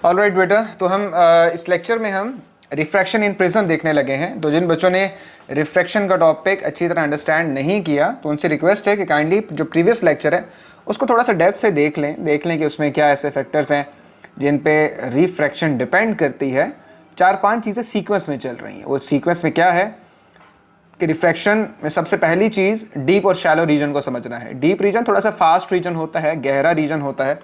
Alright बेटा, तो हम इस लेक्चर में हम रिफ्रैक्शन इन प्रिज्म देखने लगे हैं। तो जिन बच्चों ने रिफ्रैक्शन का टॉपिक अच्छी तरह अंडरस्टैंड नहीं किया तो उनसे रिक्वेस्ट है कि काइंडली जो प्रीवियस लेक्चर है उसको थोड़ा सा डेप्थ से देख लें कि उसमें क्या ऐसे फैक्टर्स हैं जिन पे रिफ्रैक्शन डिपेंड करती है। 4-5 चीज़ें सीक्वेंस में चल रही हैं। वो सीक्वेंस में क्या है कि रिफ्रैक्शन में सबसे पहली चीज़ डीप और शैलो रीजन को समझना है। डीप रीजन थोड़ा सा फास्ट रीजन होता है, गहरा रीजन होता है।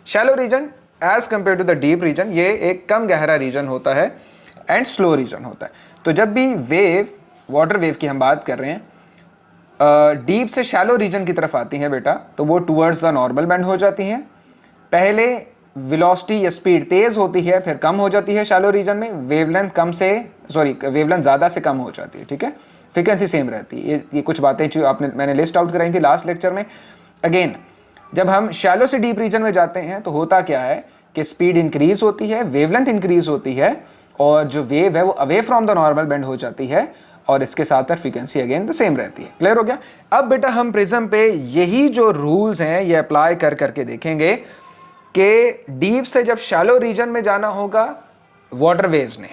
Shallow region as compare to the deep region ये एक कम गहरा रीजन होता है एंड स्लो रीजन होता है। तो जब भी वेव, वाटर वेव की हम बात कर रहे हैं, डीप से शैलो रीजन की तरफ आती हैं बेटा, तो वो टूवर्ड्स द नॉर्मल बेंड हो जाती हैं। पहले वेलोसिटी या स्पीड तेज़ होती है, फिर कम हो जाती है शैलो रीजन में। वेवलेंथ वेवलेंथ ज़्यादा से कम हो जाती है, ठीक है। फ्रीक्वेंसी सेम रहती है। ये कुछ बातें जो मैंने लिस्ट आउट कराई थी लास्ट लेक्चर में। अगेन जब हम शैलो से डीप रीजन में जाते हैं तो होता क्या है कि स्पीड इंक्रीज होती है, वेवलेंथ इंक्रीज होती है और जो वेव है वो away from the normal bend हो जाती है और इसके साथ साथ फ्रीक्वेंसी अगेन द सेम रहती है। क्लियर हो गया? अब बेटा हम प्रिज्म पे यही जो रूल्स हैं ये अप्लाई करके देखेंगे कि डीप से जब शैलो रीजन में जाना होगा वाटर वेव्स ने,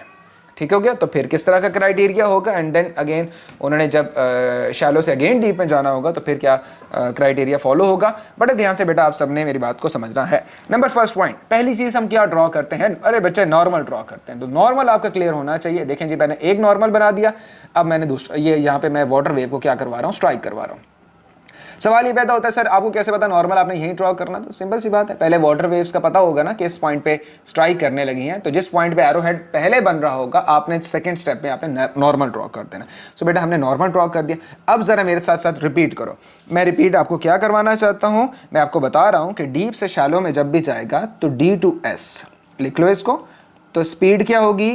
ठीक हो गया, तो फिर किस तरह का क्राइटेरिया होगा, एंड देन अगेन उन्होंने जब शैलो से अगेन डीप में जाना होगा तो फिर क्या क्राइटेरिया फॉलो होगा। बड़े ध्यान से बेटा आप सबने मेरी बात को समझना है। नंबर फर्स्ट पॉइंट, पहली चीज़ हम क्या ड्रॉ करते हैं? अरे बच्चे नॉर्मल ड्रॉ करते हैं। तो नॉर्मल आपका क्लियर होना चाहिए। देखें जी, मैंने एक नॉर्मल बना दिया, अब मैंने दूसरा ये यहाँ पे मैं वाटर वेव को क्या करवा रहा हूँ, स्ट्राइक करवा रहा हूँ। सवाल ये पैदा होता है, सर आपको कैसे पता नॉर्मल आपने यही ड्रॉ करना? तो सिंपल सी बात है, पहले वाटर वेव्स का पता होगा ना कि इस पॉइंट पे स्ट्राइक करने लगी हैं, तो जिस पॉइंट पे एरो हेड पहले बन रहा होगा आपने सेकंड स्टेप में आपने नॉर्मल ड्रॉ कर देना। सो बेटा हमने नॉर्मल ड्रॉ कर दिया। अब जरा मेरे साथ साथ रिपीट करो। मैं रिपीट आपको क्या करवाना चाहता हूँ, मैं आपको बता रहा हूँ कि डीप से शैलो में जब भी जाएगा तो D to S लिख लो इसको। तो स्पीड क्या होगी?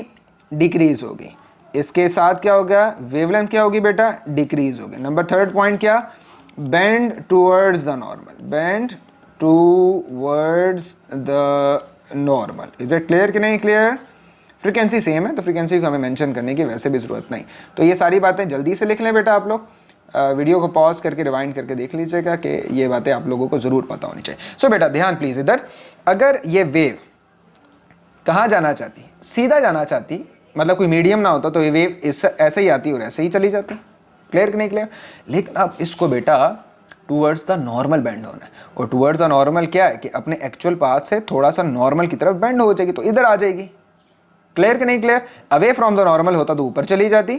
डिक्रीज होगी। इसके साथ क्या होगा? वेवलेंथ क्या होगी बेटा? डिक्रीज होगी। नंबर थर्ड पॉइंट क्या? Bend towards the normal, bend towards the normal. Is it clear कि नहीं क्लियर? फ्रीक्वेंसी सेम है तो फ्रीक्वेंसी को हमें मेंशन करने की वैसे भी ज़रूरत नहीं। तो ये सारी बातें जल्दी से लिख लें बेटा आप लोग। वीडियो को पॉज करके रिवाइंड करके देख लीजिएगा कि ये बातें आप लोगों को ज़रूर पता होनी चाहिए। सो बेटा ध्यान प्लीज़ इधर, अगर ये वेव कहाँ जाना चाहती, सीधा जाना चाहती, मतलब कोई मीडियम ना होता तो ये वेव ऐसे ही आती और ऐसे ही चली जाती। क्लियर कि नहीं क्लियर? लेकिन अब इसको बेटा टूवर्ड्स द नॉर्मल बेंड होना है, और टूवर्ड्स द नॉर्मल क्या है कि अपने एक्चुअल पाथ से थोड़ा सा नॉर्मल की तरफ बेंड हो जाएगी, तो इधर आ जाएगी। क्लियर कि नहीं clear? Away from the normal होता तो ऊपर चली जाती,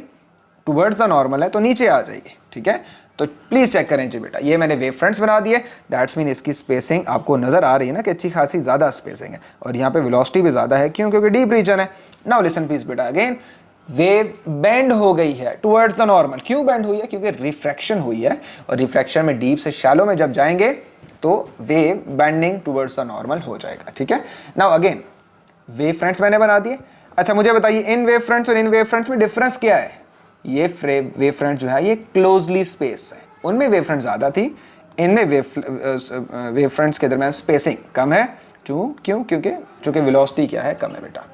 टूवर्ड्स द नॉर्मल है तो नीचे आ जाएगी, ठीक है। तो प्लीज़ चेक करें जी बेटा, ये मैंने वेव फ्रंट्स बना दिए। दैट्स मीन इसकी स्पेसिंग आपको नज़र आ रही है ना कि अच्छी खासी ज़्यादा स्पेसिंग है, और यहाँ पे वेलोसिटी भी ज़्यादा है, क्यों? क्योंकि डीप रीजन है। नाउ लिसन प्लीज बेटा, अगेन वेव बेंड हो गई है टुवर्ड्स द नॉर्मल। क्यों बेंड हुई है? क्योंकि रिफ्रैक्शन हुई है, और रिफ्रैक्शन में डीप से शैलो में जब जाएंगे तो wave bending towards the normal हो जाएगा, ठीक है। नाउ अगेन वेव फ्रंट्स मैंने बना दिए। अच्छा मुझे बताइए, इन वेव फ्रंट्स और इन वेव फ्रंट्स में डिफरेंस क्या है? ये वेव फ्रंट जो है ये क्लोजली स्पेस है, उनमें वेव फ्रंट ज़्यादा थी, इनमें वेव फ्रंट्स के दरमियान स्पेसिंग कम है। क्यों? क्योंकि चूंकि वेलोसिटी क्या है, कम है बेटा।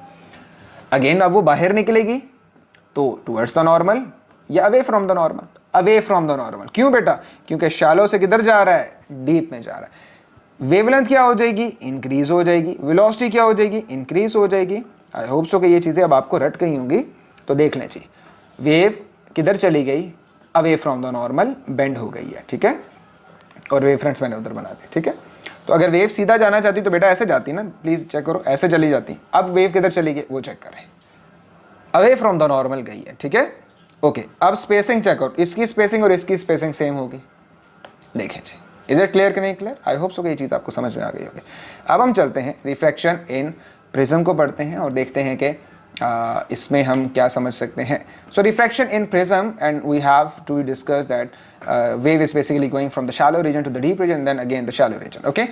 अगेन अब वो बाहर निकलेगी तो टुवर्ड्स द नॉर्मल या away from the normal? Away from the normal. क्यों बेटा? क्योंकि शैलो से किधर जा रहा है? डीप में जा रहा है। वेवलेंथ क्या हो जाएगी? इंक्रीज हो जाएगी। वेलोसिटी क्या हो जाएगी? इंक्रीज हो जाएगी। आई होप सो कि ये चीज़ें अब आपको रट गई होंगी। तो देख लें जी, वेव किधर चली गई? Away from the normal bend हो गई है, ठीक है। और वेव फ्रंट्स मैंने उधर बना दिए, ठीक है। तो अगर वेव सीधा जाना चाहती तो बेटा ऐसे जाती ना, प्लीज़ चेक करो, ऐसे चली जाती। अब वेव किधर चली गई वो चेक करें, अवे फ्रॉम द नॉर्मल गई है, ठीक है। ओके, अब स्पेसिंग चेक करो, इसकी स्पेसिंग और इसकी स्पेसिंग सेम होगी। देखें जी, इज इट क्लियर कि नहीं क्लियर? आई होप सो कि ये चीज़ आपको समझ में आ गई होगी। अब हम चलते हैं रिफ्रैक्शन इन प्रिज्म को पढ़ते हैं और देखते हैं कि इसमें हम क्या समझ सकते हैं। So refraction in prism, and we have to discuss that wave is basically going from the shallow region to the deep region, then again the shallow region. Okay,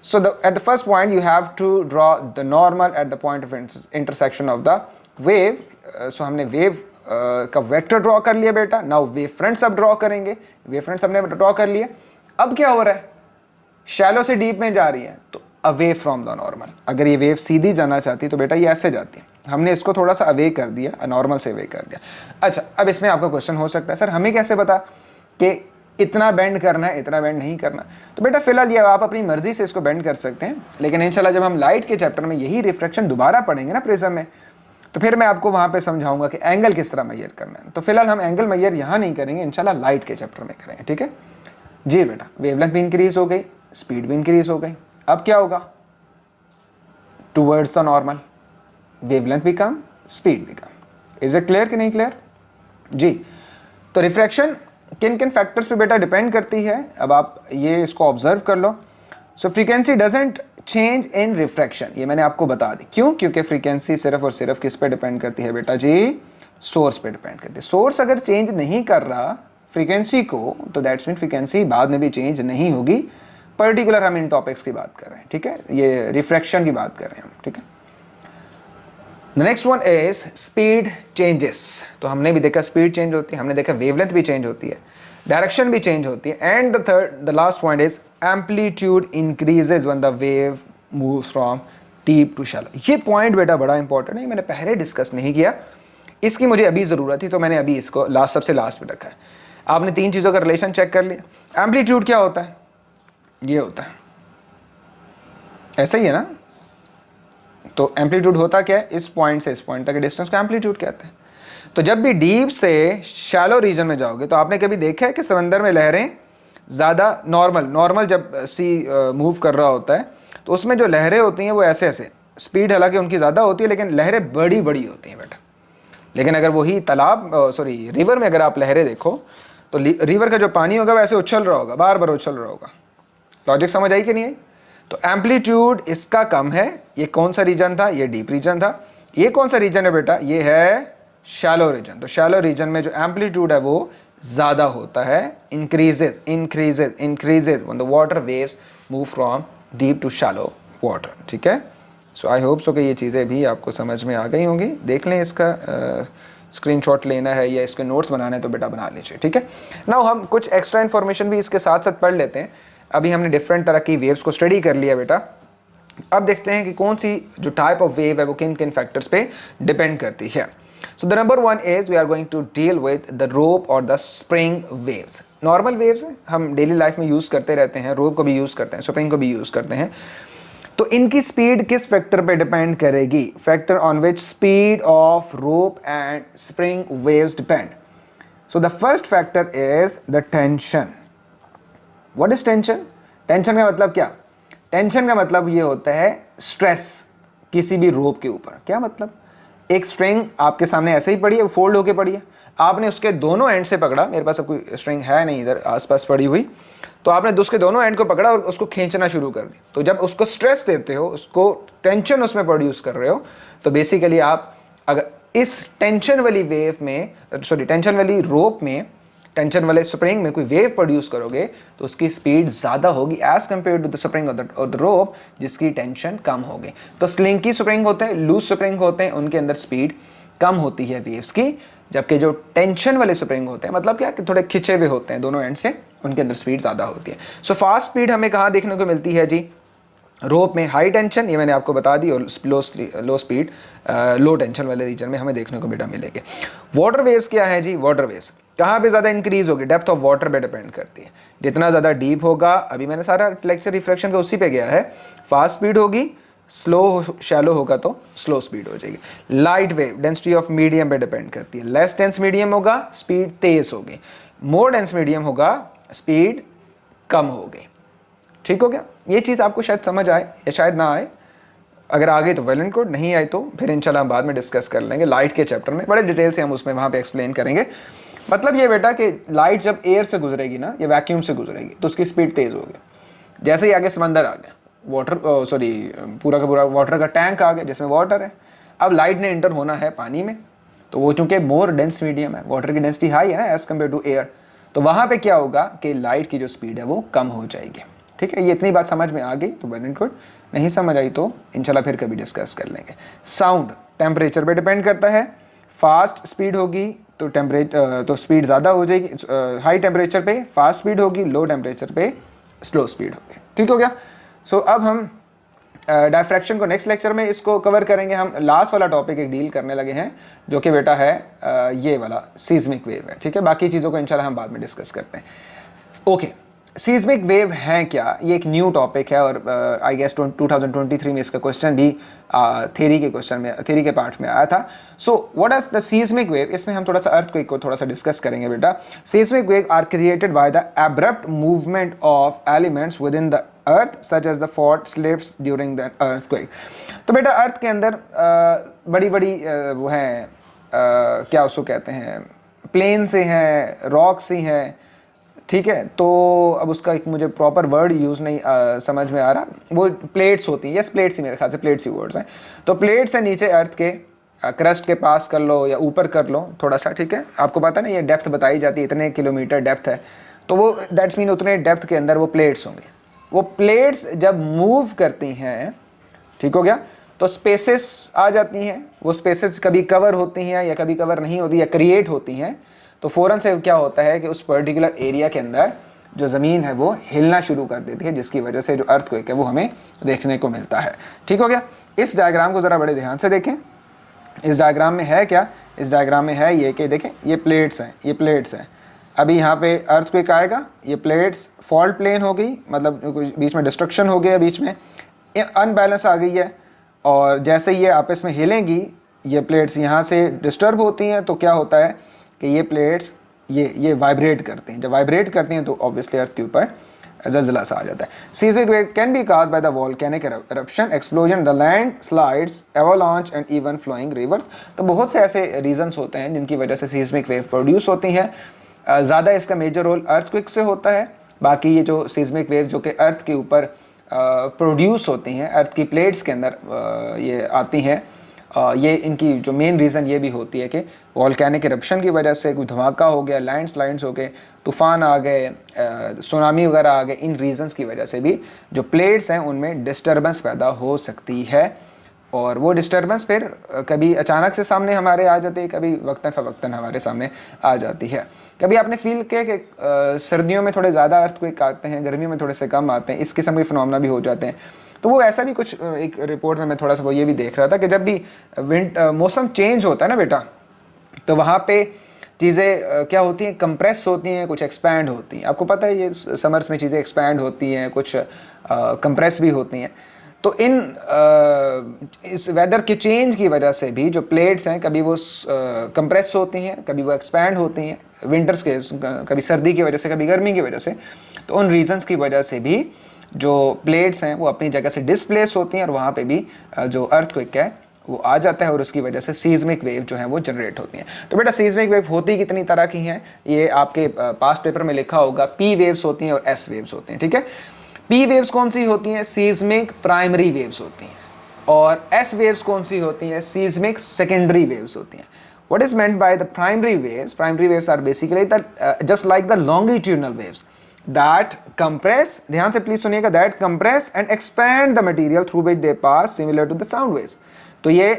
so at the first point you have to draw the normal at the point of intersection of the wave. So हमने wave का vector draw कर लिया बेटा। Now wave fronts अब draw करेंगे। Wave fronts हमने draw कर लिए। अब क्या हो रहा है? शैलो से डीप में जा रही है तो अवे फ्रॉम द नॉर्मल। अगर ये वेव सीधी जाना चाहती तो बेटा ये ऐसे जाती है, हमने इसको थोड़ा सा अवे कर दिया, नॉर्मल से अवे कर दिया। अच्छा अब इसमें आपका क्वेश्चन हो सकता है, सर हमें कैसे पता कि इतना बेंड करना है, इतना बेंड नहीं करना। तो बेटा फिलहाल ये आप अपनी मर्जी से इसको बेंड कर सकते हैं, लेकिन इंशाल्लाह जब हम लाइट के चैप्टर में यही रिफ्रैक्शन दोबारा पढ़ेंगे ना प्रिज्म में, तो फिर मैं आपको वहाँ पे समझाऊंगा कि एंगल किस तरह मैयर करना है। तो फिलहाल हम एंगल मैयर यहाँ नहीं करेंगे, इंशाल्लाह लाइट के चैप्टर में करेंगे, ठीक है जी बेटा। वेवलेंथ भी इंक्रीज हो गई, स्पीड भी इंक्रीज हो गई। अब क्या होगा, टूवर्ड्स द नॉर्मल, वेवलेंथ भी कम, स्पीड भी कम। इज इट क्लियर कि नहीं क्लियर जी। तो रिफ्रैक्शन किन किन फैक्टर्स पे बेटा डिपेंड करती है, अब आप ये इसको ऑब्जर्व कर लो। So frequency doesn't change in refraction, ये मैंने आपको बता दी। क्यों? क्योंकि फ्रीक्वेंसी सिर्फ और सिर्फ किस पे डिपेंड करती है बेटा जी, सोर्स पे डिपेंड करती है। सोर्स अगर चेंज नहीं कर रहा फ्रीक्वेंसी को, तो दैट्स मीन फ्रीक्वेंसी बाद में भी चेंज नहीं होगी। पर्टिकुलर हम इन टॉपिक्स की बात कर रहे हैं, ठीक है, ये रिफ्रैक्शन की बात कर रहे हैं हम, ठीक है। The next one is speed changes. तो हमने भी देखा स्पीड चेंज होती है, हमने देखा वेवलेंथ भी चेंज होती है, डायरेक्शन भी चेंज होती है। And the last point is amplitude increases when the wave moves from deep to shallow. ये पॉइंट बेटा बड़ा इंपॉर्टेंट है, मैंने पहले डिस्कस नहीं किया, इसकी मुझे अभी ज़रूरत थी तो मैंने अभी इसको सबसे लास्ट में रखा है। आपने तीन चीज़ों का रिलेशन चेक कर लिया। एम्पलीट्यूड क्या होता है, ये होता है, ऐसा ही है ना। तो एम्पलीट्यूड होता क्या है, इस पॉइंट से इस पॉइंट तक के डिस्टेंस को एम्पलीट्यूड कहते हैं। तो जब भी डीप से शैलो रीजन में जाओगे तो आपने कभी देखा है कि समंदर में लहरें ज़्यादा नॉर्मल जब सी मूव कर रहा होता है तो उसमें जो लहरें होती हैं वो ऐसे ऐसे, स्पीड हालांकि उनकी ज़्यादा होती है लेकिन लहरें बड़ी बड़ी होती हैं बेटा। लेकिन अगर वही रिवर में अगर आप लहरें देखो तो रिवर का जो पानी होगा वैसे उछल रहा होगा, बार बार उछल रहा होगा। लॉजिक समझ आई कि नहीं आई? तो एम्पलीट्यूड इसका कम है। ये कौन सा रीजन था, ये डीप रीजन था। ये कौन सा रीजन है बेटा, ये है शैलो रीजन। तो शैलो रीजन में जो एम्पलीट्यूड है वो ज़्यादा होता है, increases increases increases when the water waves move from deep to shallow water, ठीक है। सो आई होप सो कि ये चीज़ें भी आपको समझ में आ गई होंगी। देख लें, इसका स्क्रीनशॉट लेना है या इसके नोट्स बनाना है तो बेटा बना लीजिए, ठीक है। नाउ हम कुछ एक्स्ट्रा इन्फॉर्मेशन भी इसके साथ साथ पढ़ लेते हैं। अभी हमने डिफरेंट तरह की वेव्स को स्टडी कर लिया बेटा, अब देखते हैं कि कौन सी जो टाइप ऑफ वेव है वो किन किन फैक्टर्स पे डिपेंड करती है। So the number one is we are going to deal with the rope और the spring waves. Normal waves हम डेली लाइफ में यूज़ करते रहते हैं, रोप को भी यूज़ करते हैं, स्प्रिंग को भी यूज़ करते हैं। तो इनकी स्पीड किस फैक्टर पे डिपेंड करेगी? Factor on which speed of rope and spring waves depend. So the first factor is the tension. What is tension? Tension का मतलब क्या? टेंशन का मतलब ये होता है स्ट्रेस किसी भी रोप के ऊपर। क्या मतलब? एक स्ट्रिंग आपके सामने ऐसे ही पड़ी है, वो फोल्ड होके पड़ी है, आपने उसके दोनों एंड से पकड़ा, मेरे पास अब कोई स्ट्रिंग है नहीं इधर आसपास पड़ी हुई, तो आपने उसके दोनों एंड को पकड़ा और उसको खींचना शुरू कर दिया। तो जब उसको स्ट्रेस देते हो, उसको टेंशन उसमें प्रोड्यूस कर रहे हो, तो बेसिकली आप अगर इस टेंशन वाली वेव में, टेंशन वाली रोप में, टेंशन वाले स्प्रिंग में कोई वेव प्रोड्यूस करोगे तो उसकी स्पीड ज़्यादा होगी as compare to the spring और द रोप जिसकी टेंशन कम होगी। तो स्लिंकी स्प्रिंग होते हैं, लूज स्प्रिंग होते हैं, उनके अंदर स्पीड कम होती है वेव्स की, जबकि जो टेंशन वाले स्प्रिंग होते हैं, मतलब क्या कि थोड़े खिंचे हुए होते हैं दोनों एंड से, उनके अंदर स्पीड ज़्यादा होती है। सो फास्ट स्पीड हमें कहाँ देखने को मिलती है जी? रोप में हाई टेंशन, ये मैंने आपको बता दी, और लो स्पीड लो टेंशन वाले रीजन में हमें देखने को बेटा मिलेंगे। वाटर वेव्स क्या है जी? वाटर वेव्स कहाँ पे ज़्यादा इंक्रीज होगी? डेप्थ ऑफ वाटर पे डिपेंड करती है। जितना ज़्यादा डीप होगा, अभी मैंने सारा लेक्चर रिफ्लेक्शन का उसी पे गया है, फास्ट स्पीड होगी, स्लो शैलो होगा तो स्लो स्पीड हो जाएगी। Light wave density of medium पे डिपेंड करती है। लेस डेंस मीडियम होगा, स्पीड तेज होगी। मोर डेंस मीडियम होगा, स्पीड कम होगी। ठीक हो गया? ये चीज़ आपको शायद समझ आए या शायद ना आए। अगर आ गई तो वेल एंड गुड, नहीं आई तो फिर इंशाल्लाह हम बाद में डिस्कस कर लेंगे लाइट के चैप्टर में, बड़े डिटेल से हम उसमें वहाँ पे एक्सप्लेन करेंगे। मतलब ये बेटा कि लाइट जब एयर से गुजरेगी ना, या वैक्यूम से गुजरेगी, तो उसकी स्पीड तेज़ होगी। जैसे ही आगे समंदर आ गया, पूरा का पूरा वाटर का टैंक आ गया जिसमें वाटर है, अब लाइट ने एंटर होना है पानी में, तो वो चूंकि मोर डेंस मीडियम है, वाटर की डेंसिटी हाई है ना एज कम्पेयर टू एयर, तो वहाँ पे क्या होगा कि लाइट की जो स्पीड है वो कम हो जाएगी। ठीक है, ये इतनी बात समझ में आ गई तो वेल एंड गुड, नहीं समझ आई तो इंशाल्लाह फिर कभी डिस्कस कर लेंगे। साउंड टेम्परेचर पे डिपेंड करता है। फास्ट स्पीड होगी तो स्पीड ज़्यादा हो जाएगी, हाई टेम्परेचर पे फास्ट स्पीड होगी, लो टेम्परेचर पे स्लो स्पीड होगी। ठीक हो गया? सो अब हम डायफ्रैक्शन को नेक्स्ट लेक्चर में इसको कवर करेंगे। हम लास्ट वाला टॉपिक एक डील करने लगे हैं जो कि बेटा है ये वाला सीस्मिक वेव है। ठीक है, बाकी चीज़ों को इंशाल्लाह हम बाद में डिस्कस करते हैं। ओके, सीस्मिक वेव हैं क्या, ये एक न्यू टॉपिक है और आई गेस 2023 में इसका क्वेश्चन भी थ्योरी के क्वेश्चन में, थ्योरी के पार्ट में आया था. So what is the seismic wave, इसमें हम थोड़ा सा अर्थक्वेक को थोड़ा सा डिस्कस करेंगे बेटा. Seismic wave are created by the abrupt movement of elements within the earth such as the fault slips during the earthquake. तो बेटा अर्थ के अंदर बड़ी बड़ी वो हैं, क्या उसको कहते हैं, प्लेन से हैं, रॉक से हैं, ठीक है. तो अब उसका एक मुझे प्रॉपर वर्ड यूज़ नहीं समझ में आ रहा. वो प्लेट्स होती हैं, यस प्लेट्स ही, मेरे ख्याल से प्लेट्स ही वर्ड्स हैं. तो प्लेट्स है नीचे अर्थ के क्रस्ट के पास कर लो या ऊपर कर लो थोड़ा सा, ठीक है. आपको पता है ना ये डेप्थ बताई जाती है, इतने किलोमीटर डेप्थ है, तो वो दैट्स मीन उतने डेप्थ के अंदर वो प्लेट्स होंगे. वो प्लेट्स जब मूव करती हैं, ठीक हो गया, तो स्पेसेस आ जाती हैं. वो स्पेसेस कभी कवर होती हैं या कभी कवर नहीं होती या क्रिएट होती हैं. तो फ़ौरन से क्या होता है कि उस पर्टिकुलर एरिया के अंदर जो ज़मीन है वो हिलना शुरू कर देती है, जिसकी वजह से जो अर्थक्वेक है वो हमें देखने को मिलता है. ठीक हो गया. इस डायग्राम को ज़रा बड़े ध्यान से देखें. इस डायग्राम में है क्या, इस डायग्राम में है ये कि देखें ये प्लेट्स हैं, ये प्लेट्स हैं. अभी यहाँ पे अर्थक्वेक आएगा, ये प्लेट्स फॉल्ट प्लेन हो गई, मतलब बीच में डिस्ट्रक्शन हो गया, बीच में अनबैलेंस आ गई है. और जैसे ये आपस में हिलेंगी, ये प्लेट्स यहाँ से डिस्टर्ब होती हैं, तो क्या होता है कि ये प्लेट्स ये वाइब्रेट करते हैं. जब वाइब्रेट करती हैं तो ऑब्वियसली अर्थ के ऊपर ज़लज़ला सा आ जाता है. Seismic wave can be caused by the volcanic eruption, explosion, the landslides, avalanche and even flowing rivers. तो बहुत से ऐसे रीजंस होते हैं जिनकी वजह से सीस्मिक वेव प्रोड्यूस होती हैं. ज़्यादा इसका मेजर रोल अर्थक्वेक से होता है. बाकी ये जो सीस्मिक वेव जो कि अर्थ के ऊपर प्रोड्यूस होती हैं, अर्थ की प्लेट्स के अंदर ये आती हैं, ये इनकी जो मेन रीज़न ये भी होती है कि वॉल्केनिक इरप्शन की वजह से कोई धमाका हो गया, लैंडस्लाइड्स हो गए, तूफ़ान आ गए, सुनामी वगैरह आ गए. इन रीज़न्स की वजह से भी जो प्लेट्स हैं उनमें डिस्टर्बेंस पैदा हो सकती है. और वो डिस्टर्बेंस फिर कभी अचानक से सामने हमारे आ जाती है, कभी वक्तन फ़वक्तन हमारे सामने आ जाती है. कभी आपने फील किया कि सर्दियों में थोड़े ज़्यादा अर्थक्वेक आते हैं, गर्मियों में थोड़े से कम आते हैं, इस किस्म के फिनोमेना भी हो जाते हैं. तो वो ऐसा भी कुछ एक रिपोर्ट में मैं थोड़ा सा वो ये भी देख रहा था कि जब भी मौसम चेंज होता है ना बेटा, तो वहाँ पे चीज़ें क्या होती हैं, कंप्रेस होती हैं, कुछ एक्सपैंड होती हैं. आपको पता है ये समर्स में चीज़ें एक्सपैंड होती हैं, कुछ कंप्रेस भी होती हैं. तो इस वेदर के चेंज की वजह से भी जो प्लेट्स हैं कभी वो कंप्रेस होती हैं, कभी वो एक्सपैंड होती हैं. विंटर्स के कभी सर्दी की वजह से, कभी गर्मी की वजह से. तो उन रीजंस की वजह से भी जो प्लेट्स हैं वो अपनी जगह से डिस्प्लेस होती हैं और वहाँ पे भी जो अर्थक्वेक है वो आ जाता है और उसकी वजह से सीस्मिक वेव जो है वो जनरेट होती हैं. तो बेटा सीस्मिक वेव होती कितनी तरह की हैं, ये आपके पास्ट पेपर में लिखा होगा. पी वेव्स होती हैं और एस वेव्स होती हैं. ठीक है. पी वेव्स कौन सी होती हैं, सीस्मिक प्राइमरी वेव्स होती हैं. और एस वेव्स कौन सी होती हैं, सीस्मिक सेकेंडरी वेव्स होती हैं. What is meant by the primary waves? Primary waves are basically just like the longitudinal waves that compress, ध्यान से प्लीज सुनिएगा, that compress and expand the material through which they pass, similar to the sound waves. तो ये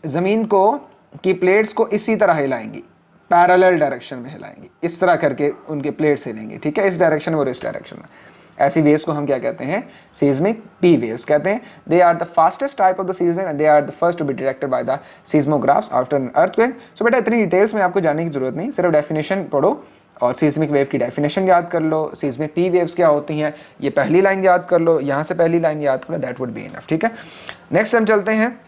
ज़मीन को की plates को इसी तरह हिलाएंगी, पैरेलल डायरेक्शन में हिलाएंगी, इस तरह करके उनके प्लेट्स हिलेंगी. ठीक है, इस डायरेक्शन में और इस डायरेक्शन में. ऐसी वेव्स को हम क्या कहते हैं, सीस्मिक पी वेव्स कहते हैं. They are the fastest type of the seismic and they are the first to be detected by the seismographs after an earthquake. So बेटा इतनी डिटेल्स में आपको जाने की जरूरत नहीं, सिर्फ डेफिनेशन पढ़ो और सीस्मिक वेव की डेफिनेशन याद कर लो. सीस्मिक पी वेव्स क्या होती हैं, ये पहली लाइन याद कर लो, यहाँ से पहली लाइन याद कर लो, दैट वुड बी इनफ. ठीक है. नेक्स्ट हम चलते हैं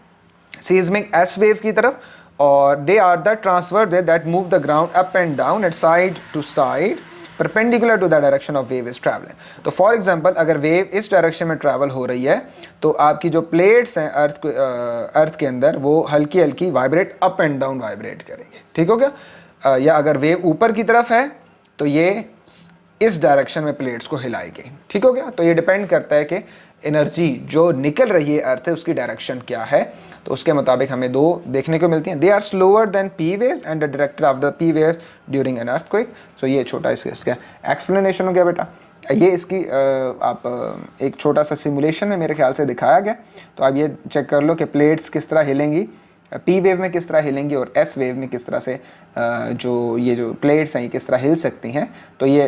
सीस्मिक एस वेव की तरफ. और they are the transfer that move the ground up and down at side to side perpendicular to the direction of wave is travelling. तो for example अगर वेव इस डायरेक्शन में ट्रैवल हो रही है तो आपकी जो प्लेट्स हैं अर्थ के अंदर वो हल्की हल्की vibrate up and down vibrate करेंगे. ठीक हो गया. या अगर वेव ऊपर की तरफ है तो ये इस डायरेक्शन में प्लेट्स को हिलाएगी. ठीक हो गया. तो ये डिपेंड करता है कि एनर्जी जो निकल रही है अर्थ से उसकी डायरेक्शन क्या है. तो उसके मुताबिक हमें दो देखने को मिलती हैं. They are slower than P waves and the director of the P waves during an earthquake. So ये छोटा इसका एक्सप्लेनेशन हो गया बेटा. ये इसकी आप एक छोटा सा सिमुलेशन में मेरे ख्याल से दिखाया गया. तो आप ये चेक कर लो कि प्लेट्स किस तरह हिलेंगी पी वेव में किस तरह हिलेंगी और एस वेव में किस तरह से जो प्लेट्स हैं ये किस तरह हिल सकती हैं, तो ये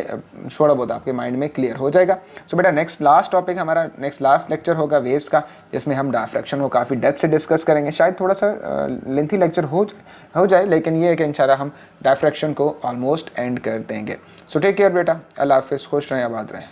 थोड़ा बहुत आपके माइंड में क्लियर हो जाएगा। सो बेटा नेक्स्ट लास्ट टॉपिक हमारा नेक्स्ट लास्ट लेक्चर होगा वेव्स का, जिसमें हम डायफ्रैक्शन को काफ़ी डेप्थ से डिस्कस करेंगे। शायद थोड़ा सा लेंथी लेक्चर हो जाए, लेकिन ये है कि इंशाल्लाह हम डायफ्रैक्शन को ऑलमोस्ट एंड कर देंगे। सो टेक केयर बेटा, अल्लाह हाफिज़, खुश रहें, आबाद रहें।